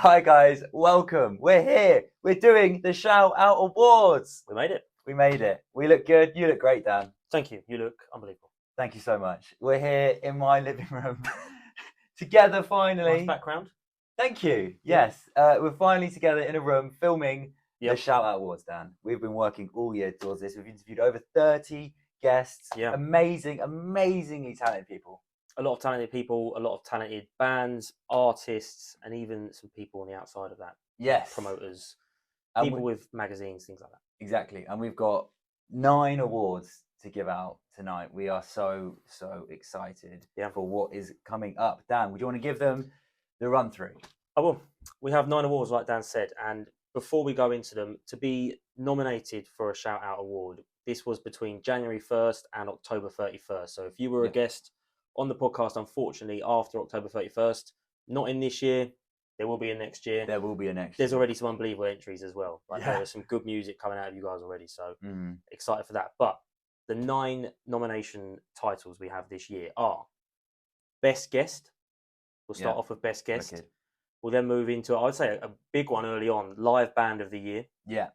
Hi guys, welcome. We're here. We're doing the Shout Out Awards. We made it. We made it. We look good. You look great, Dan. Thank you. You look unbelievable. Thank you so much. We're here in my living room together finally. Nice background. Thank you. Yes, we're finally together in a room filming the Shout Out Awards, Dan. We've been working all year towards this. We've interviewed over 30 guests. Yeah. Amazingly talented people. A lot of talented people, a lot of talented bands, artists, and even some people on the outside of that. Yes. Promoters, And people with magazines, things like that. Exactly. And we've got 9 awards to give out tonight. We are so excited for what is coming up. Dan, would you want to give them the run through? I will. We have 9 awards, like Dan said, and before we go into them, to be nominated for a Shout Out Award, this was between January 1st and October 31st. So if you were a guest on the podcast, unfortunately, after October 31st, not in this year, there will be a next year. There will be a next There's year. already some unbelievable entries as well. There is some good music coming out of you guys already, so excited for that. But the 9 nomination titles we have this year are Best Guest. We'll start off with Best Guest. Okay. We'll then move into, I would say, a big one early on, Live Band of the Year. Yeah.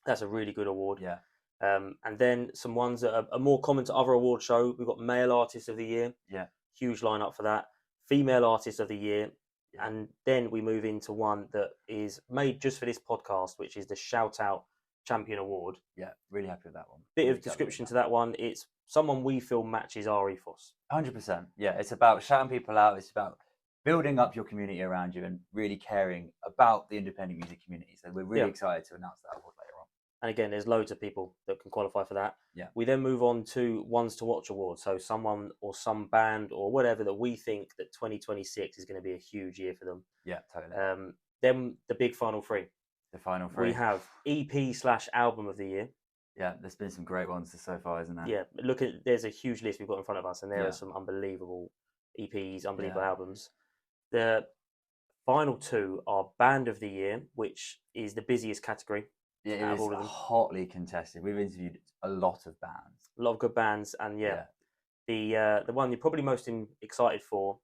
That's a really good award. Yeah. And then some ones that are more common to other award shows. We've got Male Artist of the Year. Yeah. Huge lineup for that. Female Artist of the Year. Yeah. And then we move into one that is made just for this podcast, which is the Shout Out Champion Award. Yeah, really happy with that one. Bit of description to that one. It's someone we feel matches our ethos. 100%. Yeah, it's about shouting people out. It's about building up your community around you and really caring about the independent music community. So we're really excited to announce that award later on. And again, there's loads of people that can qualify for that. Yeah. We then move on to Ones to Watch Awards. So someone or some band or whatever that we think that 2026 is going to be a huge year for them. Yeah, totally. Then the big final 3. The final 3. We have EP/Album of the Year. Yeah, there's been some great ones so far, isn't there? Yeah, there's a huge list we've got in front of us, and there are some unbelievable EPs, unbelievable albums. The final 2 are Band of the Year, which is the busiest category. Yeah, it is hotly contested. We've interviewed a lot of bands. A lot of good bands, and the one you're probably most excited for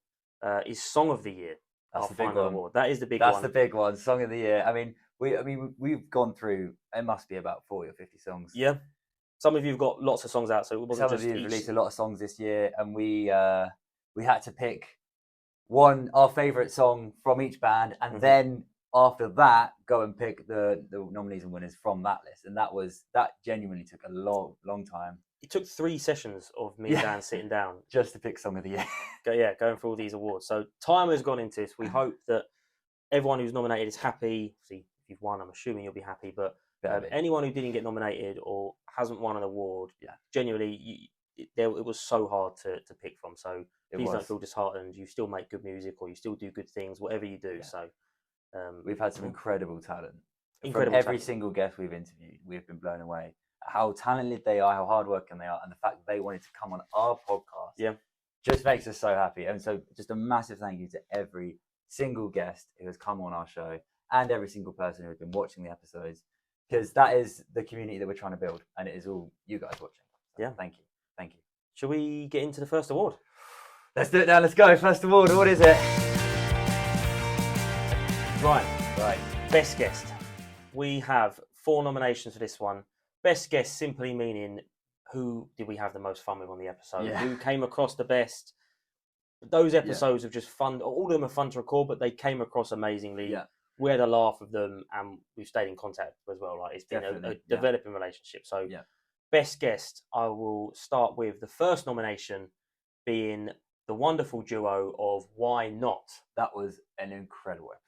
is Song of the Year. That's the big one. Award. That is the big one. That's the big one, Song of the Year. I mean, we've gone through, it must be about 40 or 50 songs. Yeah. Some of you've got lots of songs out, so it wasn't Some just of you released a lot of songs this year, and we had to pick our favourite song from each band, and then after that, go and pick the nominees and winners from that list. And that genuinely took a long time. It took 3 sessions of me and Dan sitting down. Just to pick Song of the Year. Going through all these awards. So time has gone into this. We hope that everyone who's nominated is happy. See, if you've won, I'm assuming you'll be happy. But anyone who didn't get nominated or hasn't won an award, genuinely, it was so hard to pick from. So please don't feel disheartened. You still make good music or you still do good things, whatever you do. Yeah. So we've had some incredible talent. From every single guest we've interviewed, we've been blown away. How talented they are, how hardworking they are, and the fact that they wanted to come on our podcast just makes us so happy. And so just a massive thank you to every single guest who has come on our show and every single person who has been watching the episodes, because that is the community that we're trying to build, and it is all you guys watching. So thank you. Shall we get into the first award? Let's do it now. Let's go. First award. What is it? Right. Best Guest. We have 4 nominations for this one. Best Guest simply meaning who did we have the most fun with on the episode? Yeah. Who came across the best? Those episodes are just fun. All of them are fun to record, but they came across amazingly. Yeah. We had a laugh with them, and we've stayed in contact as well. Like, it's been a developing relationship. So, Best Guest, I will start with the first nomination being the wonderful duo of Why Not. That was an incredible episode.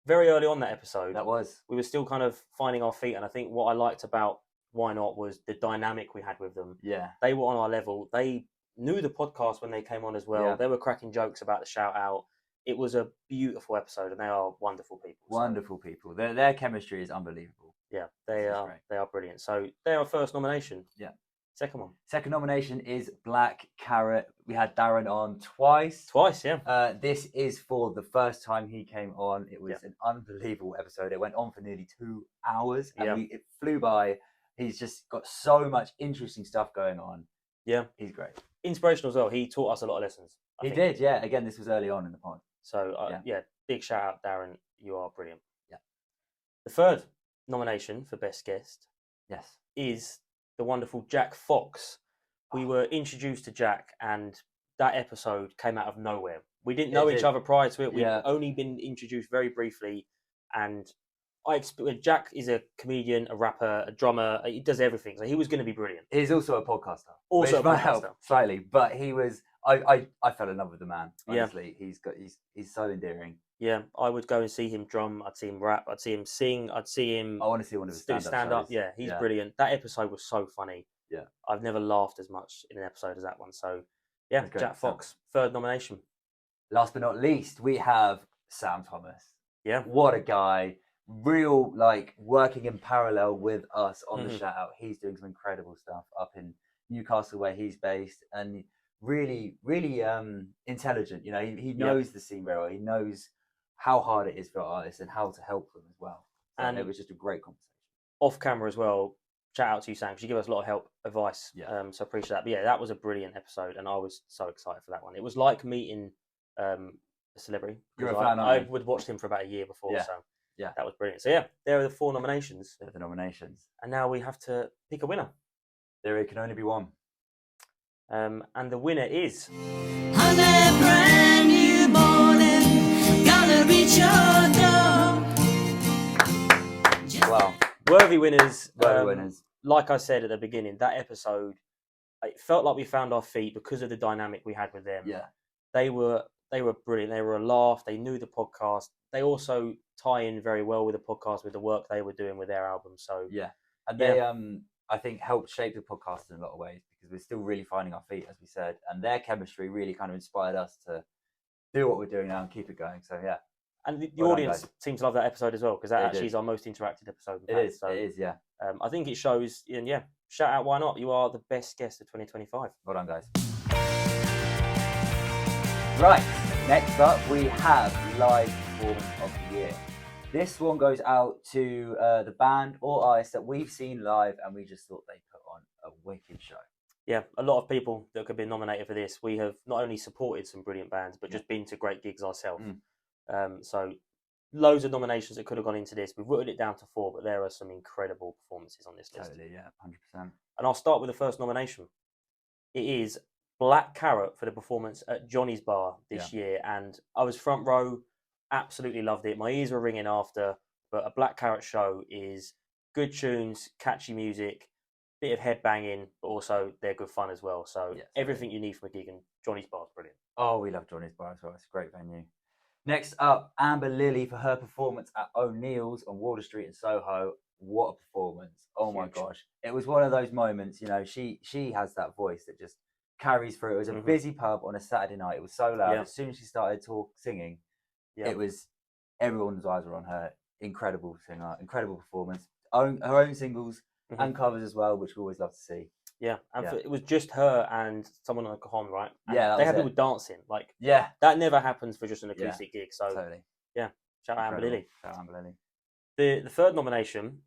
Very early on that episode. That was. We were still kind of finding our feet, and I think what I liked about Why Not was the dynamic we had with them. Yeah. They were on our level. They knew the podcast when they came on as well. Yeah. They were cracking jokes about the shout out. It was a beautiful episode, and they are wonderful people. Wonderful people. Their chemistry is unbelievable. Yeah, they are brilliant. So they're our first nomination. Yeah. Second one. Second nomination is Black Carrot. We had Darren on twice. Yeah. This is for the first time he came on. It was an unbelievable episode. It went on for nearly 2 hours, and it flew by. He's just got so much interesting stuff going on. Yeah. He's great. Inspirational as well. He taught us a lot of lessons. He did, yeah. Again, this was early on in the pod. So, big shout out, Darren. You are brilliant. Yeah. The third nomination for Best Guest is the wonderful Jack Fox. We were introduced to Jack, and that episode came out of nowhere. We didn't know each other prior to it. We'd only been introduced very briefly, and Jack is a comedian, a rapper, a drummer. He does everything. So he was going to be brilliant. He's also a podcaster. Also a might podcaster. help slightly, but he was. I fell in love with the man. Honestly, he's so endearing. Yeah, I would go and see him drum. I'd see him rap. I'd see him sing. I'd see him. I want to see one of his stand-up shows. Yeah, he's brilliant. That episode was so funny. Yeah, I've never laughed as much in an episode as that one. So, yeah, Jack Fox, third nomination. Last but not least, we have Sam Thomas. Yeah, what a guy! Real working in parallel with us on the Shout Out. He's doing some incredible stuff up in Newcastle where he's based, and really, really intelligent. You know, he knows the scene very well. He knows how hard it is for artists and how to help them as well. So and it was just a great conversation. Off camera as well, shout out to you, Sam, because you give us a lot of advice. Yeah. So appreciate that. But yeah, that was a brilliant episode, and I was so excited for that one. It was like meeting a celebrity. You're a fan, I would watched him for about a year before, so yeah, that was brilliant. So yeah, there are the 4 nominations. They're the nominations. And now we have to pick a winner. There can only be one. And the winner is... On a brand new morning, gonna reach your door. Wow. Worthy winners. Worthy winners. Like I said at the beginning, that episode, it felt like we found our feet because of the dynamic we had with them. Yeah. They were brilliant. They were a laugh. They knew the podcast. They also tie in very well with the podcast, with the work they were doing with their album. So yeah. And they I think helped shape the podcast in a lot of ways, because we're still really finding our feet, as we said, and their chemistry really kind of inspired us to do what we're doing now and keep it going. So yeah. And the audience seems to love that episode as well, because that actually is our most interactive episode. It is, yeah. I think it shows, and yeah, shout out, why not? You are the best guest of 2025. Well done, guys. Right, next up we have Live Performance of the Year. This one goes out to the band or artists that we've seen live, and we just thought they put on a wicked show. Yeah, a lot of people that could be nominated for this. We have not only supported some brilliant bands, but just been to great gigs ourselves. So loads of nominations that could have gone into this. We've whittled it down to 4, but there are some incredible performances on this list. Totally, yeah, 100%. And I'll start with the first nomination. It is Black Carrot for the performance at Johnny's Bar this year. And I was front row, absolutely loved it. My ears were ringing after, but a Black Carrot show is good tunes, catchy music, bit of headbanging, but also they're good fun as well. So everything you need from a gig, and Johnny's Bar is brilliant. Oh, we love Johnny's Bar as well. It's a great venue. Next up, Amber Lily for her performance at O'Neill's on Wardour Street in Soho. What a performance. Oh my gosh. It was one of those moments, you know, she has that voice that just carries through. It was a busy pub on a Saturday night. It was so loud. As soon as she started singing, it was, everyone's eyes were on her. Incredible singer, incredible performance. Her own singles and covers as well, which we always love to see. Yeah, and it was just her and someone on the cajon, right? And yeah, they had people dancing. That never happens for just an acoustic gig. So totally. Yeah, shout out Amber Lily. Shout out Amber Lily. The third nomination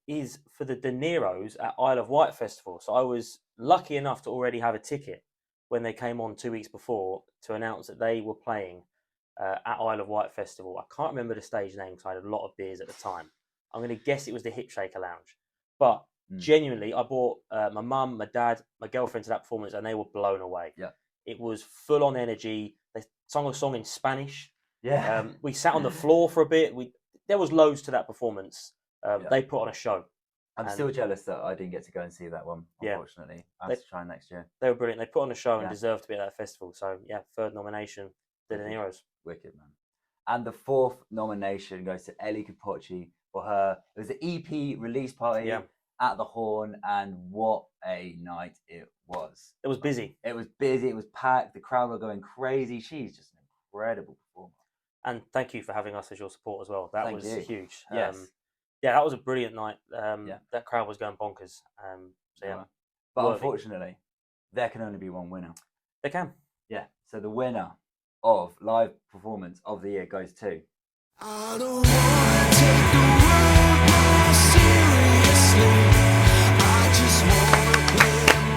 is for the De Niro's at Isle of Wight Festival. So I was lucky enough to already have a ticket when they came on 2 weeks before to announce that they were playing at Isle of Wight Festival. I can't remember the stage name because I had a lot of beers at the time. I'm going to guess it was the Hip Shaker Lounge, but. Genuinely, I brought my mum, my dad, my girlfriend to that performance, and they were blown away. Yeah, it was full on energy. They sung a song in Spanish. Yeah, we sat on the floor for a bit. There was loads to that performance. They put on a show. I'm still jealous that I didn't get to go and see that one. Unfortunately, I have to try next year. They were brilliant. They put on a show and deserved to be at that festival. So yeah, third nomination, the De Niro's. Wicked, man. And the fourth nomination goes to Ellie Capocci for her. It was the EP release party. Yeah. At the Horn, and what a night it was. It was busy. It was busy. It was packed. The crowd were going crazy. She's just an incredible performer. And thank you for having us as your support as well. That was huge. Yes. That was a brilliant night. That crowd was going bonkers. But unfortunately, there can only be one winner. There can. Yeah. So the winner of Live Performance of the Year goes to... I don't want to take the world more seriously.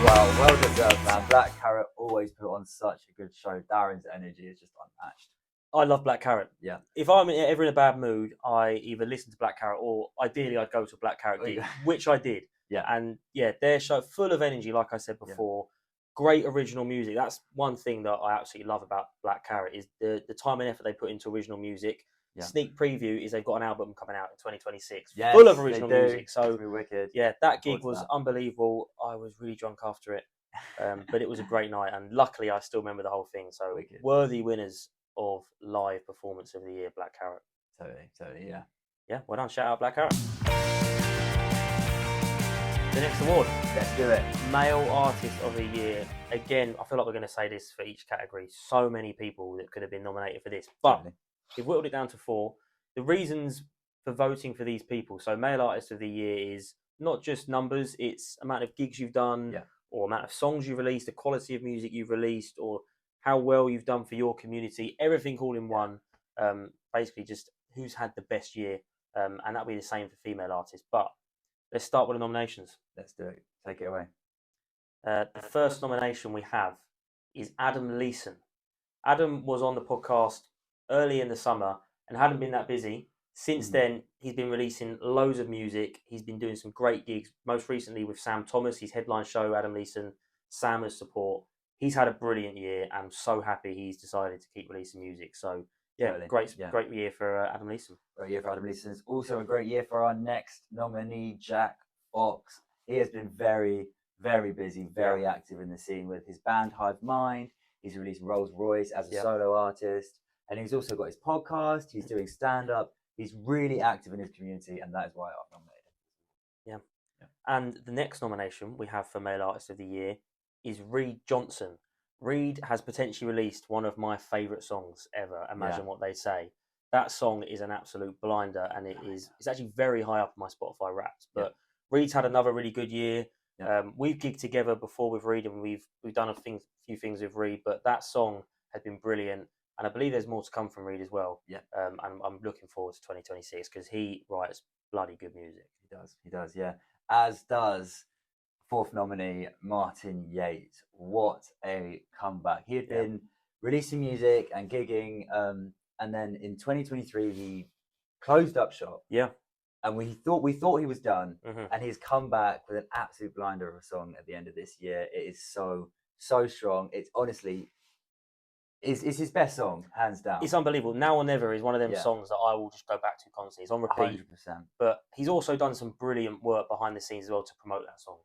Well deserved, man. Black Carrot always put on such a good show. Darren's energy is just unmatched. I love Black Carrot. Yeah. If I'm ever in a bad mood, I either listen to Black Carrot or ideally I'd go to a Black Carrot gig, which I did. Yeah. And yeah, their show full of energy, like I said before. Great original music. That's one thing that I absolutely love about Black Carrot is the time and effort they put into original music. Yeah. Sneak preview is they've got an album coming out in 2026, full of original music. So wicked. Yeah, that gig was unbelievable. I was really drunk after it, but it was a great night, and luckily I still remember the whole thing. So wicked. Worthy winners of live performance of the year, Black Carrot. Totally, yeah. Yeah, well done. Shout out Black Carrot. The next award. Let's do it. Male Artist of the Year. Again, I feel like we're going to say this for each category. So many people that could have been nominated for this. But we've whittled it down to 4. The reasons for voting for these people. So Male Artist of the Year is not just numbers. It's amount of gigs you've done or amount of songs you've released, the quality of music you've released, or how well you've done for your community. Everything all in one. Basically just who's had the best year. And that'll be the same for female artists. But let's start with the nominations. Let's do it. Take it away. The first nomination we have is Adam Leeson. Adam was on the podcast early in the summer and hadn't been that busy. Since then, he's been releasing loads of music. He's been doing some great gigs, most recently with Sam Thomas, his headline show, Adam Leeson, Sam as support. He's had a brilliant year. I'm so happy he's decided to keep releasing music. So, great year for Adam Leeson. Great year for Adam Leeson. It's also a great year for our next nominee, Jack Fox. He has been very, very busy, very active in the scene with his band Hive Mind. He's released Rolls Royce as a solo artist. And he's also got his podcast. He's doing stand-up. He's really active in his community, and that is why I've nominated him. Yeah. And the next nomination we have for Male Artist of the Year is Reed Johnson. Reed has potentially released one of my favourite songs ever, Imagine What They Say. That song is an absolute blinder, and it's actually very high up on my Spotify Wrapped. But Reed's had another really good year. We've gigged together before with Reed, and we've done a few things with Reed, but that song has been brilliant. And I believe there's more to come from Reed as well. Yeah. And I'm looking forward to 2026 because he writes bloody good music. He does, yeah. As does 4th nominee, Martin Yates. What a comeback. He had been releasing music and gigging. And then in 2023, he closed up shop. Yeah. And we thought he was done. And he's come back with an absolute blinder of a song at the end of this year. It is so strong. It's honestly... It's his best song, hands down. It's unbelievable. Now or Never is one of them songs that I will just go back to constantly. It's on repeat. 100%. But he's also done some brilliant work behind the scenes as well to promote that song.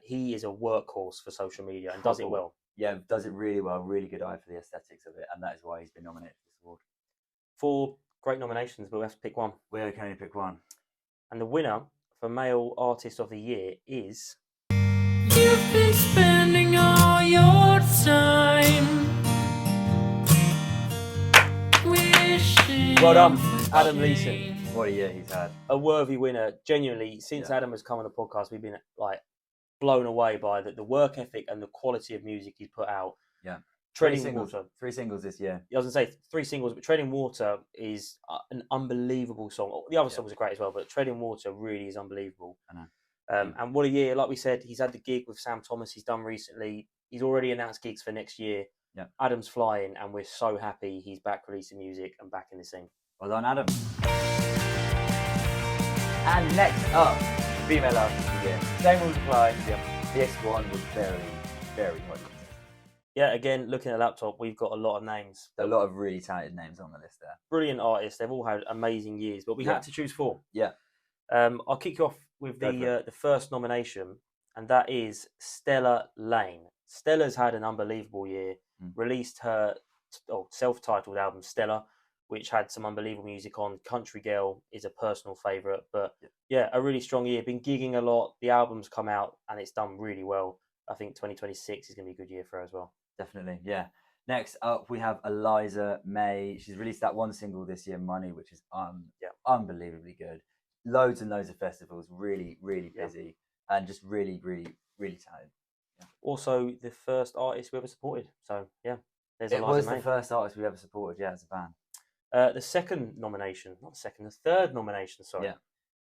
He is a workhorse for social media and does it well. Yeah, does it really well. Really good eye for the aesthetics of it. And that is why he's been nominated for this award. 4 great nominations, but we have to pick one. We can only pick one. And the winner for Male Artist of the Year is... You've been spending all your time. Well done, Adam Leeson. What a year he's had. A worthy winner. Genuinely, since Adam has come on the podcast, we've been blown away by the work ethic and the quality of music he's put out. Yeah. Treading Water. 3 singles this year. I was going to say 3 singles, but Treading Water is an unbelievable song. The other songs are great as well, but Treading Water really is unbelievable. I know. And what a year. Like we said, he's had the gig with Sam Thomas he's done recently. He's already announced gigs for next year. Yeah. Adam's flying, and we're so happy he's back releasing music and back in the scene. Well done, Adam. And next up, Female Artist of the Year. Same rules apply. This one was very, very hot. Yeah, again, looking at the laptop, we've got a lot of names. A lot of really talented names on the list there. Brilliant artists. They've all had amazing years, but we had to choose 4. Yeah. I'll kick you off with the first nomination, and that is Stella Lane. Stella's had an unbelievable year. Released her self-titled album Stella, which had some unbelievable music on. Country Girl is a personal favourite, but a really strong year. Been gigging a lot. The album's come out and it's done really well. I think 2026 is going to be a good year for her as well. Definitely, yeah. Next up, we have Eliza May. She's released that one single this year, Money, which is unbelievably good. Loads and loads of festivals, really, really busy, and just really, really, really talented. Yeah. Also, the first artist we ever supported. So, there's Eliza May. It was the first artist we ever supported, as a band. The third nomination,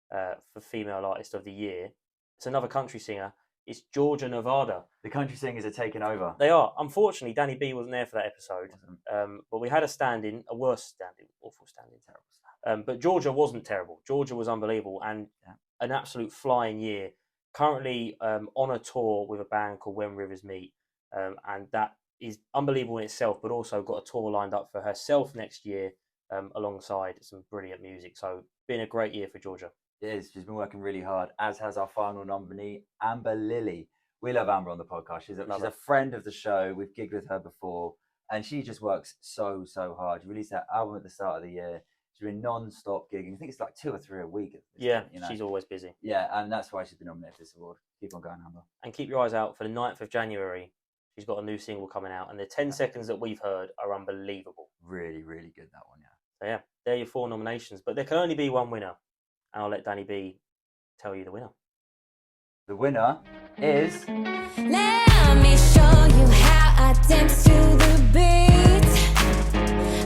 for Female Artist of the Year. It's another country singer, It's Georgia, Nevada. The country singers are taking over. They are. Unfortunately, Danny B wasn't there for that episode. But we had a worse standing, awful standing, terrible. But Georgia wasn't terrible. Georgia was unbelievable and an absolute flying year. Currently on a tour with a band called When Rivers Meet. And that is unbelievable in itself, but also got a tour lined up for herself next year alongside some brilliant music. So been a great year for Georgia. It is. She's been working really hard, as has our final nominee, Amber Lily. We love Amber on the podcast. She's a friend of the show. We've gigged with her before, and she just works so hard. She released that album at the start of the year. She's been non-stop gigging. I think it's like 2 or 3 a week. Point, she's always busy. Yeah, and that's why she's been nominated for this award. Keep on going, Amber. And keep your eyes out for the 9th of January. She's got a new single coming out, and the 10 seconds that we've heard are unbelievable. Really, really good, that one, yeah. So yeah, there are your 4 nominations, but there can only be one winner. And I'll let Danny B tell you the winner. The winner is... Let me show you how I dance to the beat.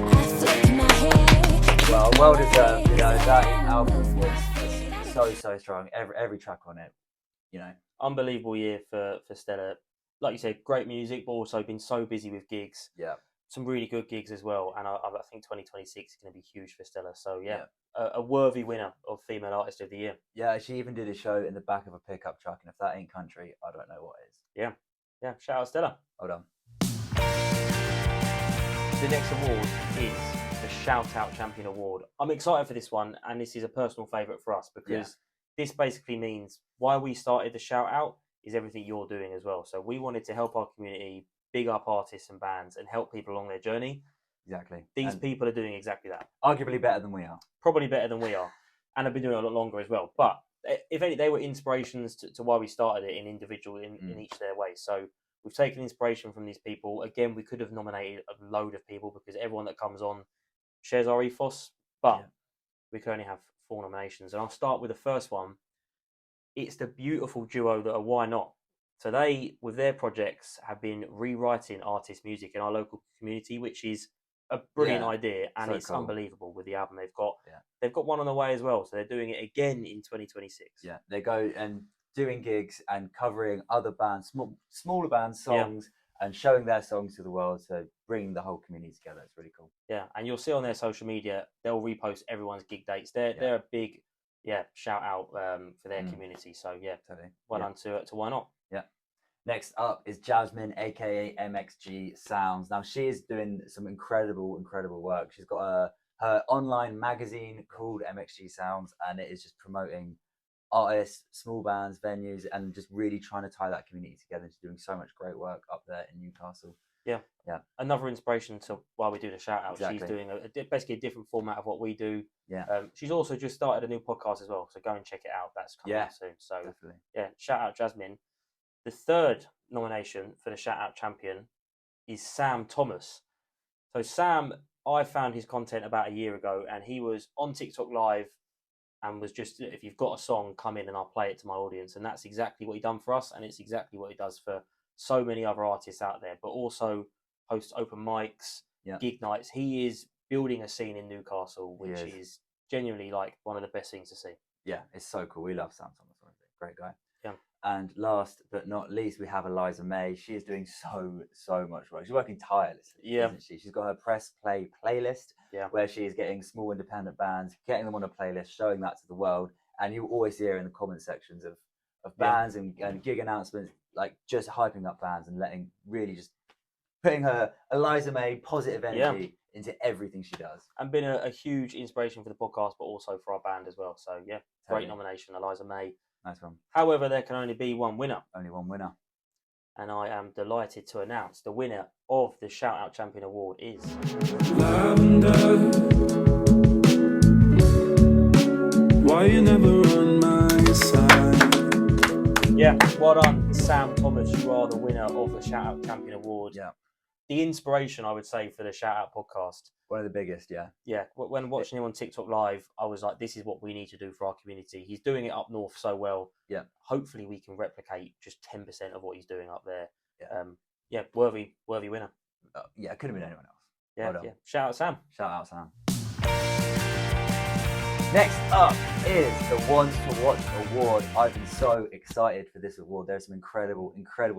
I flick my hair. Well deserved. That album was so strong. Every track on it, Unbelievable year for Stella. Like you said, great music, but also been so busy with gigs. Yeah. Some really good gigs as well. And I think 2026 is going to be huge for Stella. So yeah. A worthy winner of Female Artist of the Year. Yeah, she even did a show in the back of a pickup truck, and if that ain't country, I don't know what is. Yeah. Shout out Stella. Hold on. The next award is the Shout Out Champion Award. I'm excited for this one, and this is a personal favourite for us because this basically means why we started the Shout Out is everything you're doing as well. So we wanted to help our community, big up artists and bands, and help people along their journey. Exactly. These people are doing exactly that. Arguably better than we are. Probably better than we are. And have been doing it a lot longer as well. But if any, they were inspirations to why we started it in each of their ways. So we've taken inspiration from these people. Again, we could have nominated a load of people because everyone that comes on shares our ethos. But we could only have 4 nominations. And I'll start with the first one. It's the beautiful duo that are Why Not. So they, with their projects, have been rewriting artist music in our local community, which is a brilliant idea, and it's cool. Unbelievable with the album they've got. They've got one on the way as well, so they're doing it again in 2026. Yeah, they go and doing gigs and covering other bands, smaller bands' songs, and showing their songs to the world, so bringing the whole community together. It's really cool. Yeah, and you'll see on their social media, they'll repost everyone's gig dates. They're a big shout out for their community. So totally. Well done to Why Not. Yeah. Next up is Jasmine, aka MXG Sounds. Now she is doing some incredible work. She's got her online magazine called MXG Sounds, and it is just promoting artists, small bands, venues, and just really trying to tie that community together. She's doing so much great work up there in Newcastle. Yeah. Another inspiration to why we do the shout out. Exactly. She's doing basically a different format of what we do. Yeah. She's also just started a new podcast as well, so go and check it out. That's coming out soon. So definitely. Shout out Jasmine. The third nomination for the Shout Out Champion is Sam Thomas. So Sam, I found his content about a year ago, and he was on TikTok Live and was just, if you've got a song, come in and I'll play it to my audience. And that's exactly what he done for us, and it's exactly what he does for so many other artists out there, but also hosts open mics, gig nights. He is building a scene in Newcastle, which is genuinely like one of the best things to see. Yeah, it's so cool. We love Sam Thomas. Great guy. Yeah. And last but not least, we have Eliza May. She is doing so much work. She's working tirelessly, isn't she? She's got her Press Play playlist, where she is getting small independent bands, getting them on a playlist, showing that to the world. And you always see her in the comment sections of bands and gig announcements, like just hyping up bands and just putting her Eliza May positive energy into everything she does. And been a huge inspiration for the podcast, but also for our band as well. So great nomination, Eliza May. Nice one. However, there can only be one winner. Only one winner. And I am delighted to announce the winner of the Shout Out Champion Award is... Lavender, why you never on my side? Yeah, well done, Sam Thomas. You are the winner of the Shout Out Champion Award. Yeah. The inspiration, I would say, for the Shout Out podcast. One of the biggest, Yeah, when watching him on TikTok Live, I was like, this is what we need to do for our community. He's doing it up north so well. Yeah. Hopefully we can replicate just 10% of what he's doing up there. Worthy winner. It could have been anyone else. Yeah. Shout out Sam. Shout out Sam. Next up is the Ones to Watch Award. I've been so excited for this award. There's some incredible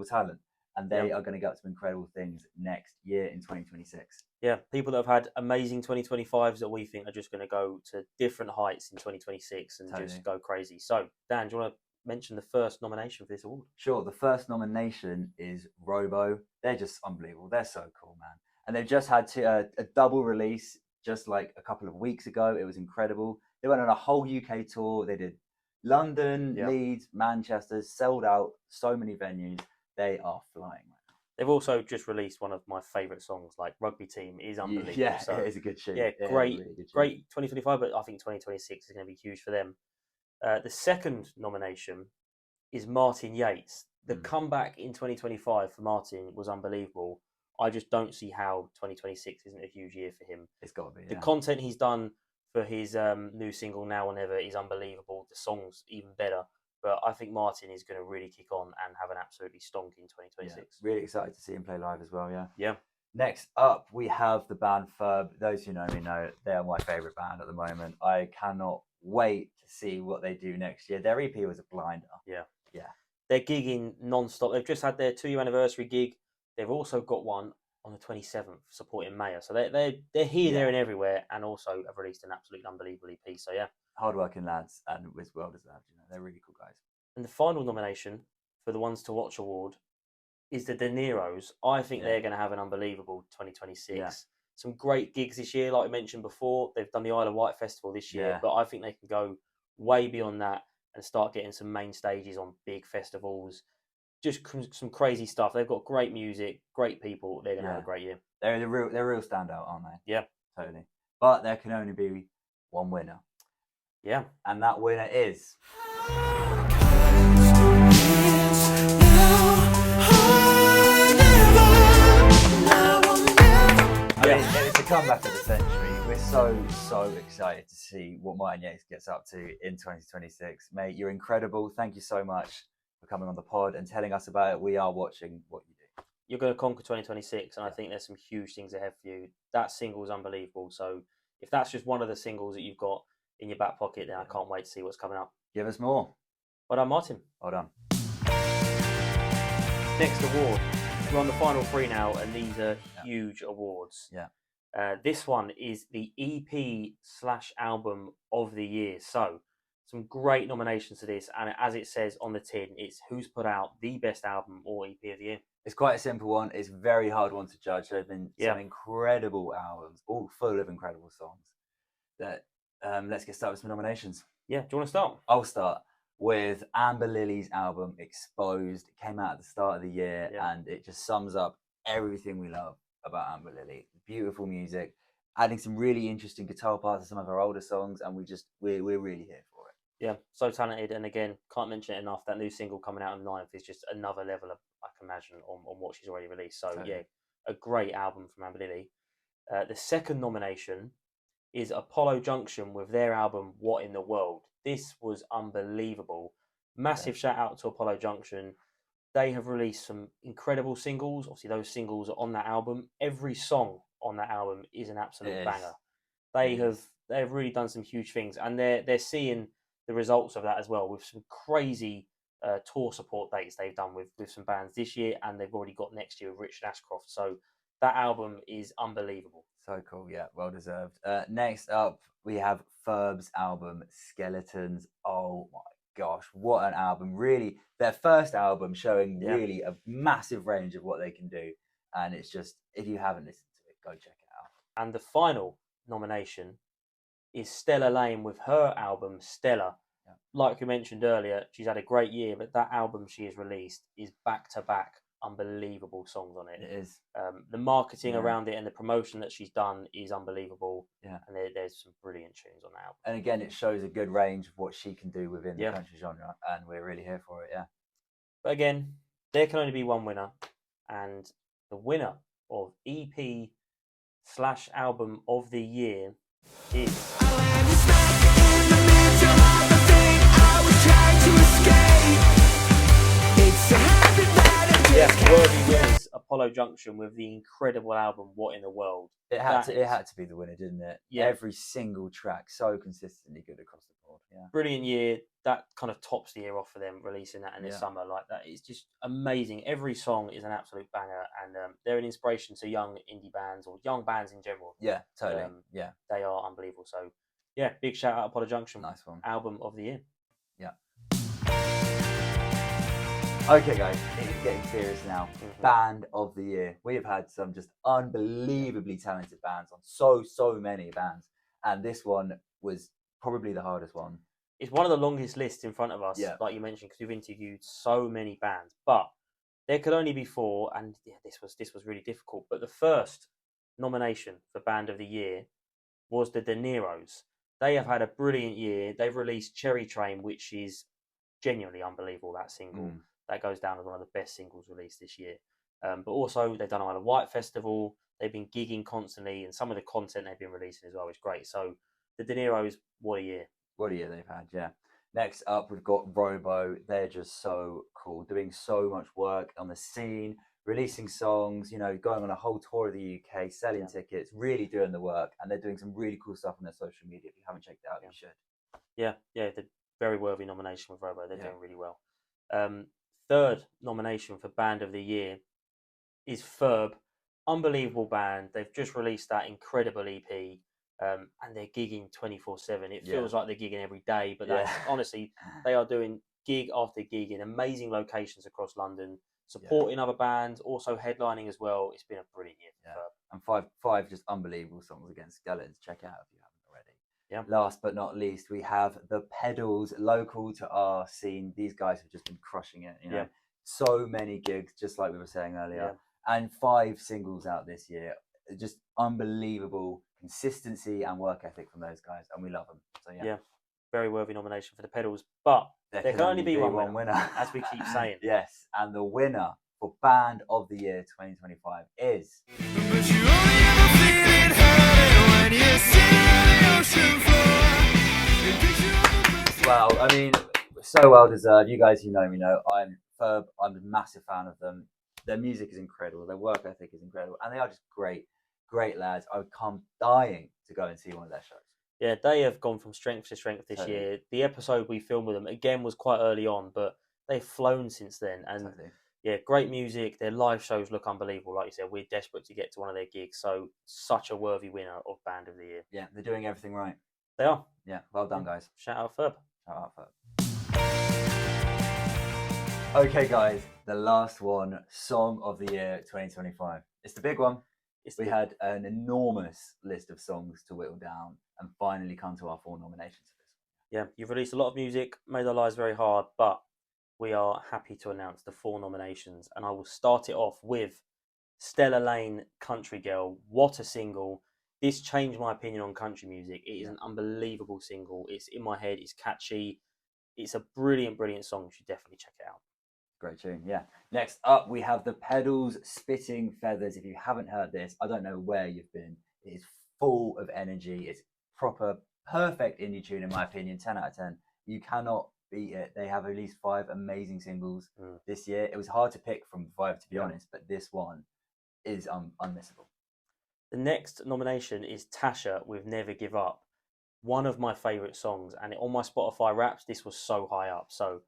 talent, and they are going to get up to incredible things next year in 2026. Yeah, people that have had amazing 2025s that we think are just going to go to different heights in 2026 and just go crazy. So, Dan, do you want to mention the first nomination for this award? Sure. The first nomination is Robo. They're just unbelievable. They're so cool, man. And they've just had a double release just like a couple of weeks ago. It was incredible. They went on a whole UK tour. They did London, Leeds, Manchester, sold out so many venues. They are flying right now. They've also just released one of my favourite songs, like Rugby Team is unbelievable. Yeah, so, it is a good tune. Yeah, great 2025, but I think 2026 is going to be huge for them. The second nomination is Martin Yates. The comeback in 2025 for Martin was unbelievable. I just don't see how 2026 isn't a huge year for him. It's got to be. The content he's done for his new single Now or Never is unbelievable. The song's even better. But I think Martin is going to really kick on and have an absolutely stonking 2026. Yeah, really excited to see him play live as well, yeah. Yeah. Next up, we have the band Ferb. Those who know me know they are my favourite band at the moment. I cannot wait to see what they do next year. Their EP was a blinder. Yeah. Yeah. They're gigging non-stop. They've just had their 2-year anniversary gig. They've also got one on the 27th supporting Maya. So they're here, there and everywhere, and also have released an absolutely unbelievable EP. So yeah. Hardworking lads, and it's well deserved. You know, they're really cool guys. And the final nomination for the Ones to Watch award is the De Niro's. I think they're going to have an unbelievable 2026. Yeah. Some great gigs this year, like I mentioned before. They've done the Isle of Wight Festival this year, but I think they can go way beyond that and start getting some main stages on big festivals. Just some crazy stuff. They've got great music, great people. They're going to have a great year. They're a real standout, aren't they? Yeah, totally. But there can only be one winner. Yeah, and that winner is. It's a comeback of the century. We're so excited to see what Martin Yates gets up to in 2026. Mate, you're incredible. Thank you so much for coming on the pod and telling us about it. We are watching what you do. You're going to conquer 2026, and I think there's some huge things ahead for you. That single is unbelievable. So if that's just one of the singles that you've got in your back pocket, then I can't wait to see what's coming up. Give us more. Well done, Martin. Well done. Next award. We're on the final three now, and these are huge awards. Yeah. This one is the EP/album of the year. So, some great nominations to this, and as it says on the tin, it's who's put out the best album or EP of the year. It's quite a simple one. It's a very hard one to judge. There have been some incredible albums, all full of incredible songs. That let's get started with some nominations. Yeah, do you want to start? I'll start with Amber Lily's album Exposed. It came out at the start of the year, and it just sums up everything we love about Amber Lily. Beautiful music, adding some really interesting guitar parts to some of her older songs, and we're really here for it. Yeah, so talented, and again, can't mention it enough. That new single coming out on the 9th is just another level of, I can imagine, on what she's already released. So yeah, a great album from Amber Lily. The second nomination is Apollo Junction with their album What in the World. This was unbelievable. Massive shout out to Apollo Junction. They have released some incredible singles. Obviously, those singles are on that album. Every song on that album is an absolute banger. They've really done some huge things, and they're seeing the results of that as well with some crazy tour support dates they've done with some bands this year, and they've already got next year with Richard Ashcroft. So that album is unbelievable. So cool, yeah, well deserved. Next up, we have Ferb's album Skeletons. Oh my gosh, what an album! Really, their first album showing really a massive range of what they can do, and it's just, if you haven't listened to it, go check it out. And the final nomination is Stella Lane with her album Stella. Yeah. Like we mentioned earlier, she's had a great year, but that album she has released is back-to-back unbelievable songs on it. It is. The marketing around it and the promotion that she's done is unbelievable. Yeah. And there's some brilliant tunes on that album. And again, it shows a good range of what she can do within the country genre, and we're really here for it, yeah. But again, there can only be one winner, and the winner of EP/album of the year is... Yes, worthy winners, Apollo Apollo Junction with the incredible album What in the World. It had to be the winner, didn't it? Yeah. Every single track so consistently good across the board. Yeah. Brilliant year. That kind of tops the year off for them, releasing that in the summer like that. It's just amazing. Every song is an absolute banger, and they're an inspiration to young indie bands or young bands in general. Yeah, totally. Yeah, they are unbelievable. So, yeah, big shout out Apollo Junction. Nice one. Album of the year. Yeah. Okay, guys, it's getting serious now. Band of the year. We have had some just unbelievably talented bands on so many bands, and this one was probably the hardest one. It's one of the longest lists in front of us, like you mentioned, because we've interviewed so many bands. But there could only be 4, and this was really difficult. But the first nomination for Band of the Year was the De Niro's. They have had a brilliant year. They've released Cherry Train, which is genuinely unbelievable. That single that goes down as one of the best singles released this year. But also they've done Isle of Wight Festival. They've been gigging constantly, and some of the content they've been releasing as well is great. So the De Niro's, what a year. What a year they've had, yeah. Next up, we've got Robo. They're just so cool, doing so much work on the scene, releasing songs, going on a whole tour of the UK, selling tickets, really doing the work. And they're doing some really cool stuff on their social media. If you haven't checked it out, you should. Yeah, the very worthy nomination with Robo. They're doing really well. Third nomination for Band of the Year is Ferb. Unbelievable band. They've just released that incredible EP. And they're gigging 24/7. It feels like they're gigging every day, but that's honestly, they are doing gig after gig in amazing locations across London, supporting other bands, also headlining as well. It's been a brilliant year for Ferb. And five just unbelievable songs against Skeletons. Check it out if you haven't already. Yeah. Last but not least, we have the Pedals, local to our scene. These guys have just been crushing it. So many gigs, just like we were saying earlier, and 5 singles out this year. Just unbelievable consistency and work ethic from those guys, and we love them. So very worthy nomination for the Pedals, but there can only be one winner, as we keep saying. Yes, and the winner for Band of the Year 2025 is. Well, I mean, so well deserved. You guys who know me know I'm Ferb. I'm a massive fan of them. Their music is incredible. Their work ethic is incredible, and they are just great lads. I would come dying to go and see one of their shows. Yeah, they have gone from strength to strength this year. The episode we filmed with them, again, was quite early on, but they've flown since then. And great music. Their live shows look unbelievable. Like you said, we're desperate to get to one of their gigs. So, such a worthy winner of Band of the Year. Yeah, they're doing everything right. They are. Yeah, well done, guys. Shout out Ferb. Shout out Ferb. Okay, guys, the last one, Song of the Year 2025. It's the big one. We had an enormous list of songs to whittle down and finally come to our 4 nominations for this. Yeah, you've released a lot of music, made our lives very hard, but we are happy to announce the 4 nominations. And I will start it off with Stella Lane, Country Girl. What a single. This changed my opinion on country music. It is an unbelievable single. It's in my head. It's catchy. It's a brilliant song. You should definitely check it out. Great tune, yeah. Next up, we have the Pedals, Spitting Feathers. If you haven't heard this, I don't know where you've been. It is full of energy. It's proper, perfect indie tune, in my opinion. 10 out of 10. You cannot beat it. They have at least 5 amazing singles this year. It was hard to pick from 5, to be honest, but this one is unmissable. The next nomination is Tasha with Never Give Up. One of my favourite songs, and on my Spotify Wraps, this was so high up. So,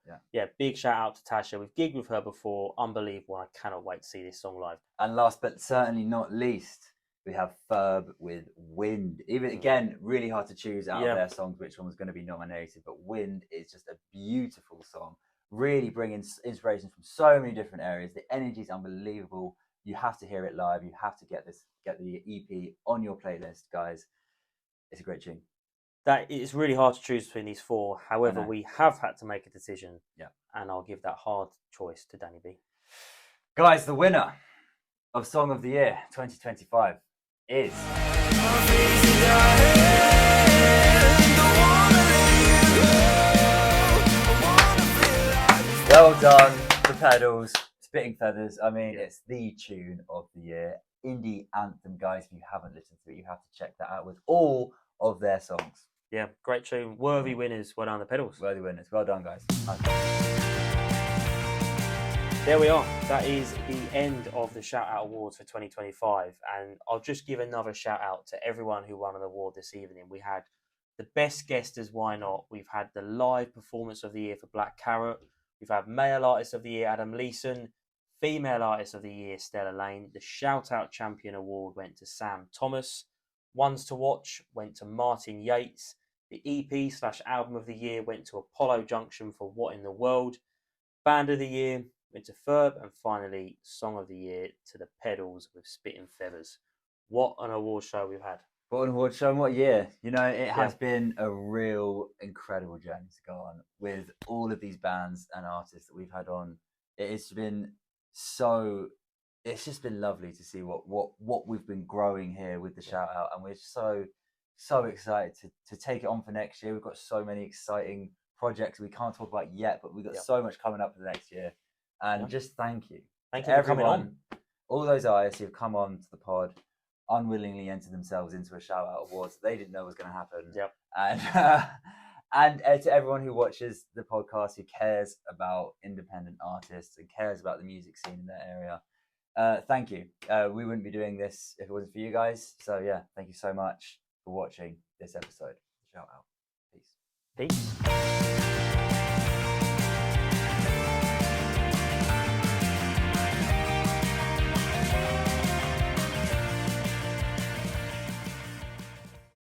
big shout out to Tasha. We've gigged with her before. Unbelievable. I cannot wait to see this song live. And last but certainly not least, we have Ferb with Wind. Even again, really hard to choose out of their songs which one was going to be nominated, but Wind is just a beautiful song. Really bringing inspiration from so many different areas. The energy is unbelievable. You have to hear it live. You have to get the EP on your playlist, guys. It's a great tune. That it's really hard to choose between these 4. However, we have had to make a decision. Yeah. And I'll give that hard choice to Danny B. Guys, the winner of Song of the Year 2025 is. Well done, the Pedals, Spitting Feathers. I mean, it's the tune of the year. Indie anthem, guys. If you haven't listened to it, you have to check that out with all of their songs. Yeah, great tune. Worthy winners. Well done, the Pedals. Worthy winners. Well done, guys. There we are. That is the end of the Shout Out Awards for 2025. And I'll just give another shout out to everyone who won an award this evening. We had the best guest as Why Not. We've had the live performance of the year for Black Carrot. We've had male artist of the year, Adam Leeson. Female artist of the year, Stella Lane. The Shout Out Champion Award went to Sam Thomas. Ones to Watch went to Martin Yates. The EP/album of the year went to Apollo Junction for What in the World. Band of the year went to Ferb, and finally, Song of the Year to the Pedals with Spitting Feathers. What an award show we've had. What an award show and what a year. You know, it has been a real incredible journey to go on with all of these bands and artists that we've had on. It's just been lovely to see what we've been growing here with the Shout Out, and we're so excited to take it on for next year. We've got so many exciting projects we can't talk about yet, but we've got so much coming up for the next year. And just thank you for coming on. All those artists who've come on to the pod, unwillingly entered themselves into a Shout Out awards they didn't know was going to happen. Yep. And to everyone who watches the podcast, who cares about independent artists and cares about the music scene in their area, thank you. We wouldn't be doing this if it wasn't for you guys. So yeah, thank you so much for watching this episode. Shout Out. Peace. Peace.